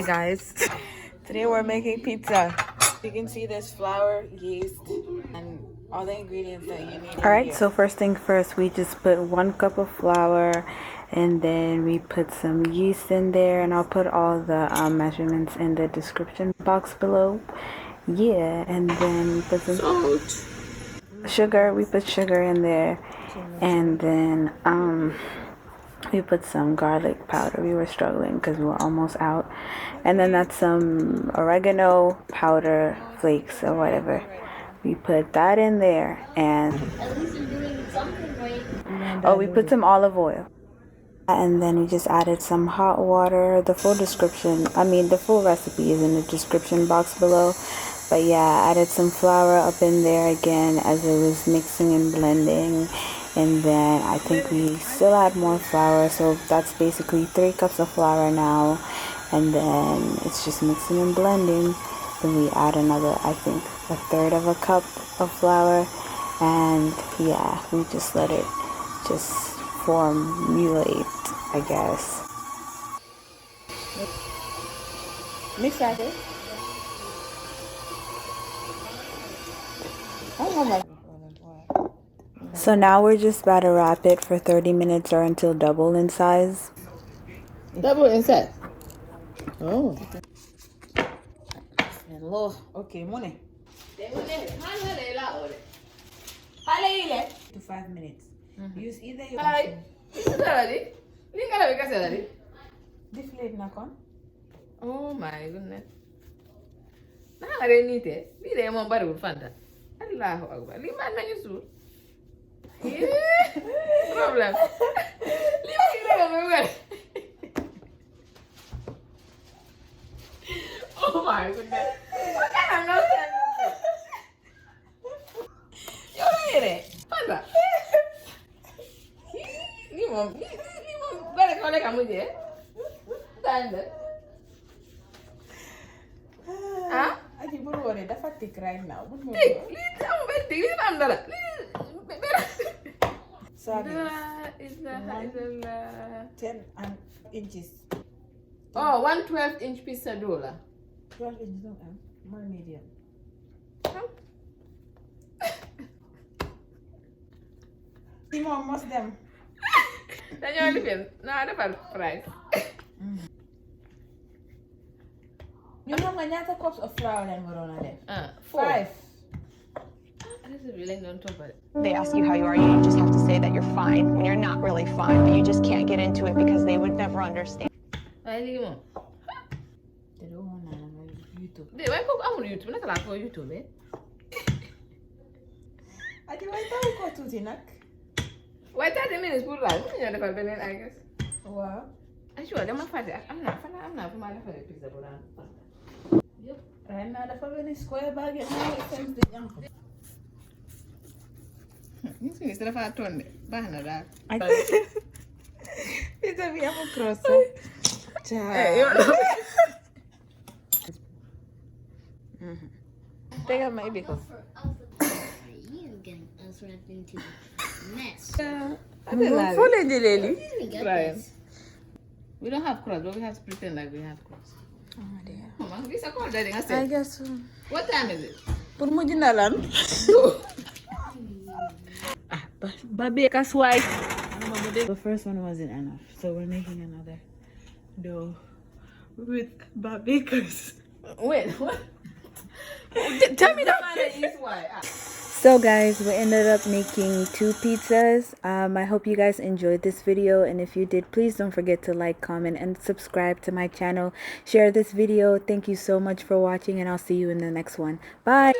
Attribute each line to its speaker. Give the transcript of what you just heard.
Speaker 1: Hi guys. Today we're making pizza. You can see there's flour, yeast, and all the ingredients that you need. Alright, so first thing first, we just put 1 cup of flour and then we put some yeast in there, and I'll put all the measurements in the description box below. Yeah, and then we put some salt, sugar. We put sugar in there, and then we put some garlic powder. We were struggling because we were almost out. And then that's some oregano powder flakes or whatever. We put that in there. And
Speaker 2: At least you're doing something right.
Speaker 1: oh, we put some olive oil. And then we just added some hot water. The full recipe is in the description box below. But yeah, I added some flour up in there again as it was mixing and blending. And then I think we still add more flour, so that's basically 3 cups of flour now. And then it's just mixing and blending. Then we add another, I think, 1/3 of a cup of flour. And yeah, we just let it just formulate, I guess. Mix that in. Oh my. So now we're just about to wrap it for 30 minutes or until double in size.
Speaker 3: Double in size? Oh. Hello. Okay, money. To 5 minutes. Use either your deflate nakon.
Speaker 4: Oh my goodness. Nah, I didn't need it. We didn't want butter with Fanta. Allahu Akbar. Leave my man you problem. Leave me. Oh my goodness. What kind of nonsense is this? You hear it? Fanta. Leave mom. Better call it a mujhe. Stand it. Huh?
Speaker 3: I think we're going to thick right now.
Speaker 4: Leave
Speaker 3: Sorry.
Speaker 4: Is
Speaker 3: 10 inches.
Speaker 4: Oh, 1/12-inch pizza dough.
Speaker 3: 12 inches, no, more medium. Simon, most them.
Speaker 4: Then you're living. No, I don't price.
Speaker 3: You know how many cups of flour then we're on there?
Speaker 4: 4.
Speaker 3: 5.
Speaker 4: This is really on top of it.
Speaker 5: They ask you how you are, you just have to say that you're fine when you're not really fine, but you just can't get into it because they would never understand.
Speaker 4: I think more.
Speaker 3: They don't want to YouTube.
Speaker 4: Why go on YouTube? Not like for YouTube, eh?
Speaker 3: I think why don't go to Tinak?
Speaker 4: Why 30 minutes put right? You know the I guess.
Speaker 3: Wow.
Speaker 4: I'm sure I'm not I'm not for my pizza brand.
Speaker 3: Yep. Right now the family square bag and now it sends the young.
Speaker 4: This is the fat one. Bahana that.
Speaker 3: It's a we have a cross.
Speaker 4: Take out my because.
Speaker 2: You're getting us wrapped into a mess.
Speaker 4: I didn't like it.
Speaker 2: Right.
Speaker 4: We don't have cross, but we have to pretend like we have cross.
Speaker 3: Oh dear.
Speaker 4: Mama, this is called I
Speaker 3: I
Speaker 4: said.
Speaker 3: guess so.
Speaker 4: What time is it?
Speaker 3: Put mujinalan.
Speaker 4: Babaker's wife.
Speaker 3: The first one wasn't enough, so we're making another dough with Babaker's.
Speaker 4: Wait, what? Tell me that.
Speaker 1: So guys, we ended up making 2 pizzas. I hope you guys enjoyed this video, and if you did, please don't forget to like, comment, and subscribe to my channel. Share this video. Thank you so much for watching, and I'll see you in the next one. Bye.